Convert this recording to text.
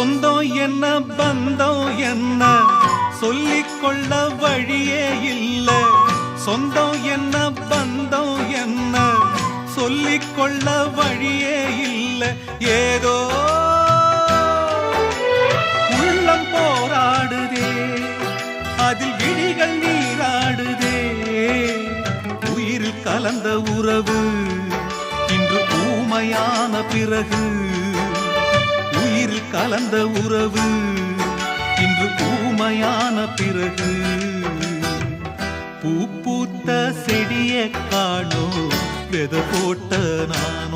சொந்தம் என்ன பந்தம் என்ன சொல்லிக்கொள்ள வழியே இல்ல. சொந்தம் என்ன பந்தம் என்ன சொல்லிக்கொள்ள வழியே இல்ல. ஏதோ உள்ளம் போராடுதே, அதில் விழிகள் நீராடுதே. உயிரில் கலந்த உறவு இன்று ஊமையான பிறகு, உயிரில் கலந்த உறவு இன்று ஊமையான பிறகு. பூ பூத்த செடியை காணோ வெத போட்ட நான்